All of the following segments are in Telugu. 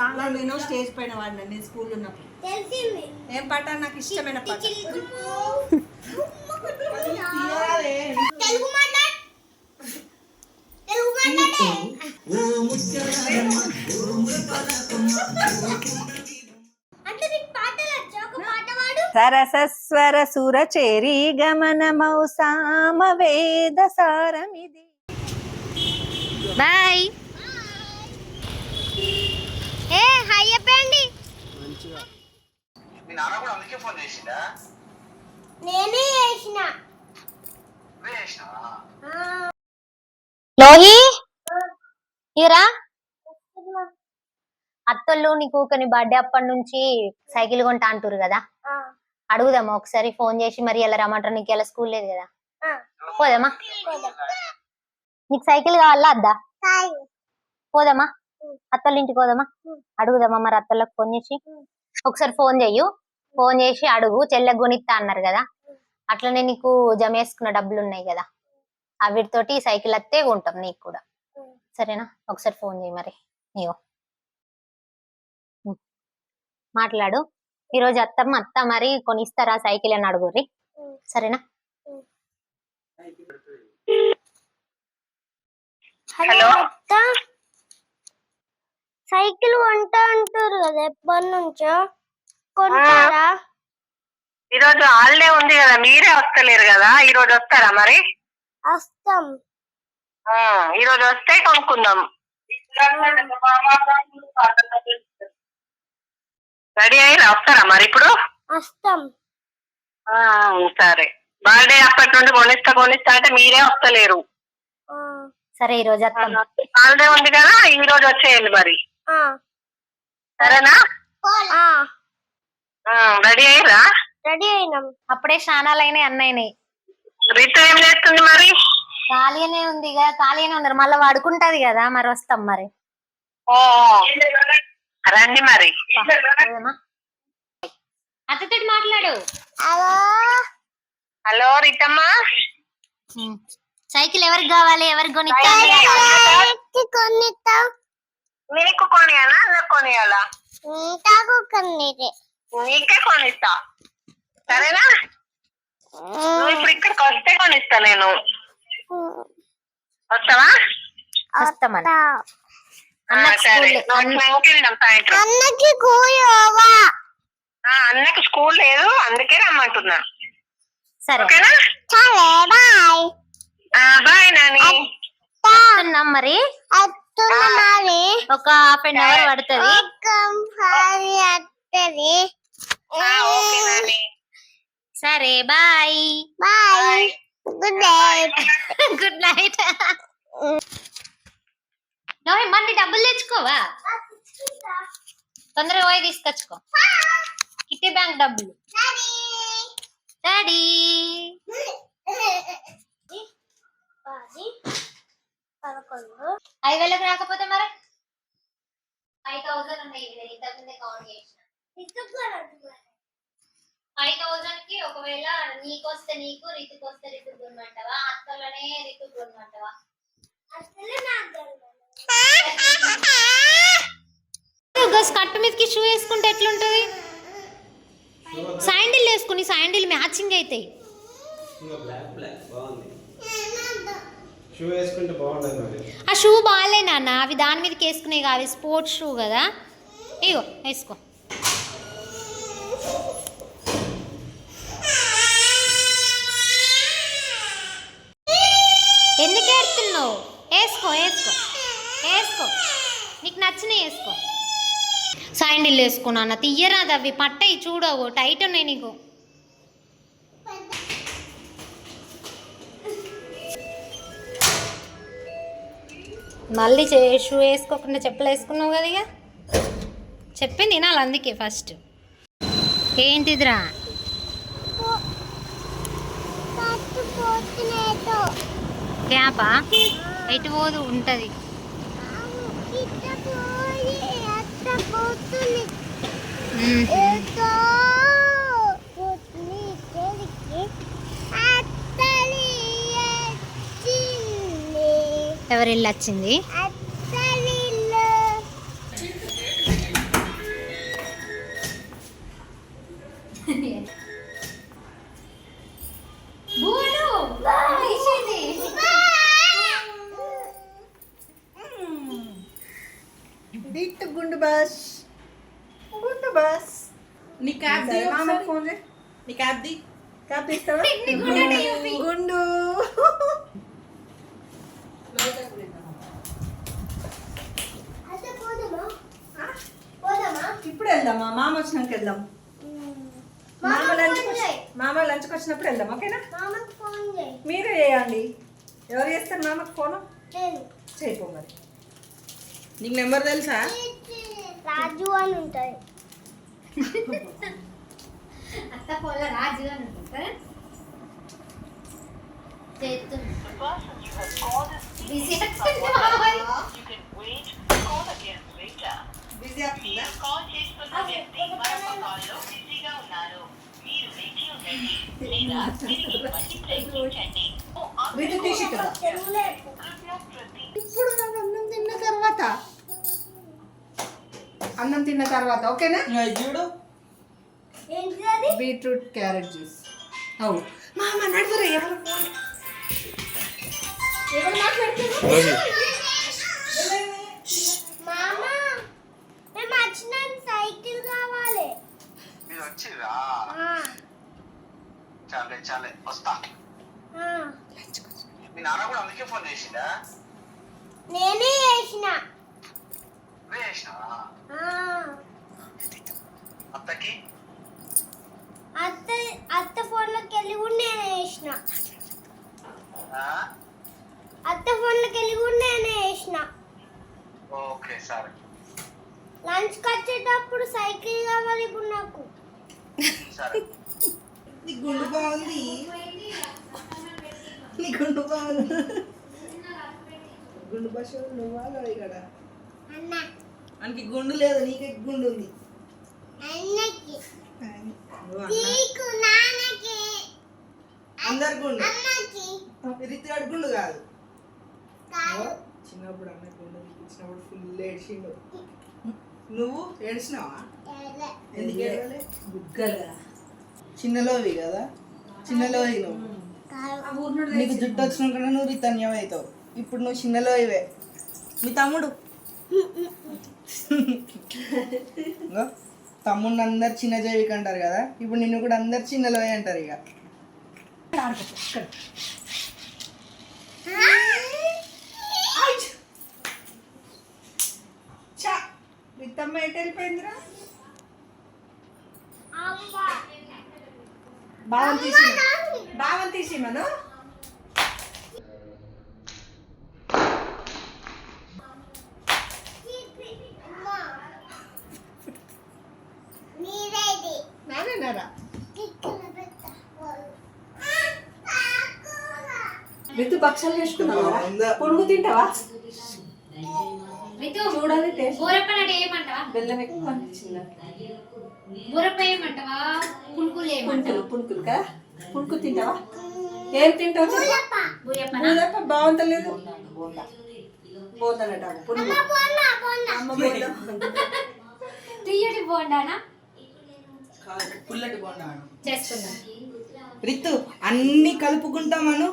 సాంగ్ నేను స్టేజ్ పైన వాడినా నేను స్కూల్లో ఉన్నప్పుడు. ఏం పాట? నాకు ఇష్టమైన పాట. సరసస్వర సుర చేరి గమనమౌ సామ వేద సారమిది. బాయ్. ఏ హాయ్ చెప్పండి. మీ నాన్న కూడా అందుకే ఫోన్ చేసిందా? నేనే చేసిన. లోహి ఇరా అత్తళ్ళు నీకు కొన్ని బర్త్డే అప్పటి నుంచి సైకిల్ కొంటా అంటారు కదా, అడుగుదామా ఒకసారి ఫోన్ చేసి? మరి ఎలా రమ్మంటారు? నీకు ఎలా స్కూల్ లేదు కదా, పోదామా? నీకు సైకిల్ కావాలా అద్దా? పోదామా? అత్తళ్ళ ఇంటికి పోదామా? అడుగుదామా మరి అత్తళ్ళకి ఫోన్ చేసి? ఒకసారి ఫోన్ చెయ్యు, ఫోన్ చేసి అడుగు. చెల్లెకి కొనిస్తా అన్నారు కదా, అట్లనే నీకు జమ వేసుకున్న డబ్బులు ఉన్నాయి కదా, వీటితోటి సైకిల్ అత్తే కొంటాం నీకు కూడా. సరేనా? ఒకసారి ఫోన్ చేయి మరి. నీవు మాట్లాడు. ఈరోజు అత్త మరి కొనిస్తారా సైకిల్ అని అడుగుర్రి. సరేనా? హలో అత్త, సైకిల్ కొంటా అంటారు కదా, ఎప్పటి నుంచో కొంటారా? ఈరోజు హాలిడే ఉంది కదా, మీరే వస్తలేరు కదా, ఈరోజు వస్తారా మరి? వస్తాం. ఈరోజు వస్తే కొనుక్కుందాం. రెడీ అయ్యి వస్తారా మరి ఇప్పుడు? వస్తాం. సరే. బర్త్డే అప్పటి నుండి కొనిస్తా అంటే మీరే వస్తలేరు. సరే ఈరోజు హాలిడే ఉంది కదా, ఈ రోజు వచ్చేయండి మరి. సరేనా? రెడీ అయ్యిరా? రెడీ అయినాం. అప్పుడే స్నానాలైనాయి అన్నయ్యని. రీత ఏం చేస్తుంది మరి? ఖాళీనే ఉంది కదా, ఖాళీనే ఉన్నారు. మళ్ళీ పడుకుంటది కదా, మరి వస్తాం మరి. రండి మరి. అత్తతో మాట్లాడు. హలో రీతమ్మా, సైకిల్ ఎవరికి కావాలి? ఎవరికి కొనిస్తా? నీకు కొనియాలా? నాకు కొనియాలా? నీకే కొనిస్తా. సరేనా? నువ్వు ఇప్పుడు ఇక్కడికి వస్తే కొనిస్తా నేను. వస్తావా? వస్తామని. సరే, వెళ్దాం సాయంత్రం. అన్నకి స్కూల్ లేదు, అందుకే రమ్మంటున్నా. సరే బాయ్ నాని. వస్తున్నాం మరి. ఒక హాఫ్ అన్ అవర్ పడుతుంది. సరే bye. Bye. Good night. Good night. నువ్వు మళ్ళీ డబ్బులు తెచ్చుకోవా? తొందరగా పోయి తీసుకొచ్చుకో. కిట్టి బ్యాంక్ డబ్బులు. డాడీ 5,000 రాకపోతే మరి 5,000 ఉన్నాయి. ఇంతకుముందే కౌంట్ చేసిన. 5,000 కి ఒకవేళ నీకు వస్తే నీకు, రితుకు వస్తే రితుకు కొనమంటావా? అత్తలోనే రితుకు కొనమంటావా? కట్టు మీదకి షూ వేసుకుంటే ఎట్లుంటది? శాండిల్ వేసుకుని, శాండిల్ మ్యాచింగ్ అవుతాయి. ఆ షూ బాగాలే నాన్న, అవి దాని మీదకి వేసుకునే కావి, స్పోర్ట్స్ షూ కదా. ఇగో వేసుకో. ఎందుకు ఏడుతున్నావు? వేసుకో వేసుకో వేసుకో, నీకు నచ్చినవి వేసుకో. శాండిల్ వేసుకో నాన్న, తీయరాదు అవి, పట్టయి చూడవు, టైట్ ఉన్నాయి నీకు. మళ్ళీ షూ వేసుకోకుండా చెప్పులు వేసుకున్నావు కదా, ఇక చెప్పింది వినాలి, అందుకే ఫస్ట్. ఏంటిదిరా? క్యాపా? ఎటు పోదు, ఉంటుంది. ఎవరి ఇల్లు వచ్చింది? నీ క్యాప్ది క్యాప్ తీస్తావా గుండు ఇప్పుడు వెళ్దామా మామ వచ్చినాక వెళ్దాం మామ లంచ్కి వచ్చినప్పుడు వెళ్దాం ఓకేనా మీరే చేయండి ఎవరు చేస్తారు మామకు ఫోను చేయిపో మరి నీకు నెంబర్ తెలుసా రాజు అని ఉంటాయి అత్త పోల రాజు అని ఉంటుంది బిజీ బిజీ అవుతుందా బిజీ తీసి కదా ఇప్పుడు నాకు అన్నం తిన్న తర్వాత ఓకేనా చూడు ఏంటిది బీట్రూట్ క్యారెట్ జ్యూస్ అవు మామ నడుపురే ఎవరు మాట్లాడుతున్నారు మామ మేము వచ్చినాం సైకిల్ కావాలి మీరు వచ్చిరా చాలే చాలే వస్తా మీ నాన్న కూడా అందుకే ఫోన్ చేసిందా నేనే చేసిన వేసినా అత్తకి అత్త ఫోన్లోకి వెళ్ళి కూడా నేనే చేసిన అత్త ఫోన్లోకి వెళ్ళి కూడా నేనే చేసిన ఓకే సరే లంచ్కి వచ్చేటప్పుడు సైకిల్ కావాలి ఇప్పుడు నాకు సరే నీ గుండు బాగుంది నీ గుండు బాగుంది గుండు భాష నువ్వా ఇక్కడ అన్న మనకి గుండు లేదు నీకే గుండు ఉంది అన్నకి నువ్వు నీకు నాన్నకి అందరు గుండు అన్నకి రితిగాడు గుండు కాదు కాదు చిన్నప్పుడు అన్న గుండు ఇచ్చినప్పుడు ఫుల్ ఏడ్చిండు నువ్వు ఏడ్చినావా ఎందుకు ఏడవలే బుగ్గలుగా చిన్నలోవి కదా చిన్నలోవి నువ్వు నీకు జుట్టు వచ్చినాక నువ్వు రితన్యం అవుతావు ఇప్పుడు నువ్వు చిన్నలోవే మీ తమ్ముడు తమ్ముడిని అందరు చిన్న జైవిక అంటారు కదా ఇప్పుడు నిన్ను కూడా అందరు చిన్నలోయ అంటారు ఇక రితమ్మ ఎటు వెళ్ళిపోయిందిరా బావం తీసి మనం మీరేది నానేనారా రితు భక్షాలు చేసుకున్నావా పురుగు తింటావా చూడాలి టేస్ట్ బూరప్పనంటే ఏమంటావా బెల్లం ఎక్కువ అనిపించింది బూరప్ప ఏమంటావా పులుకులు ఏమంటావా పుణుకులు కదా పుణుకు తింటావా ఏం తింటావు బూరప్ప బాగుంటలేదు బోందనట పునుగు అమ్మ బోందా తీయటి బోండానా పుల్లటి బోండా చేసుకుందాం రితు అన్ని కలుపుకుంటామను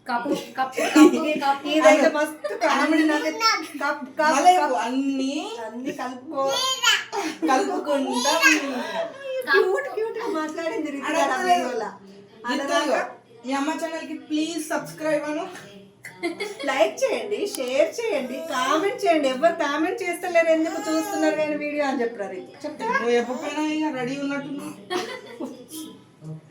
కప్పు కప్పు కప్పు ఇదైతే మస్తు కామెడీ నాకు అన్ని అన్ని కలుపుకుంటా క్యూట్ క్యూట్ గా మాట్లాడింది మీ అమ్మ ఛానల్ కి ప్లీజ్ సబ్స్క్రైబ్ అను లైక్ చేయండి షేర్ చేయండి కామెంట్ చేయండి ఎవరు కామెంట్ చేస్తలేరు ఎందుకు చూస్తున్నారు కానీ వీడియో అని చెప్పారు చెప్తా నువ్వు ఎప్పుడైనా ఇక రెడీ ఉన్నట్టు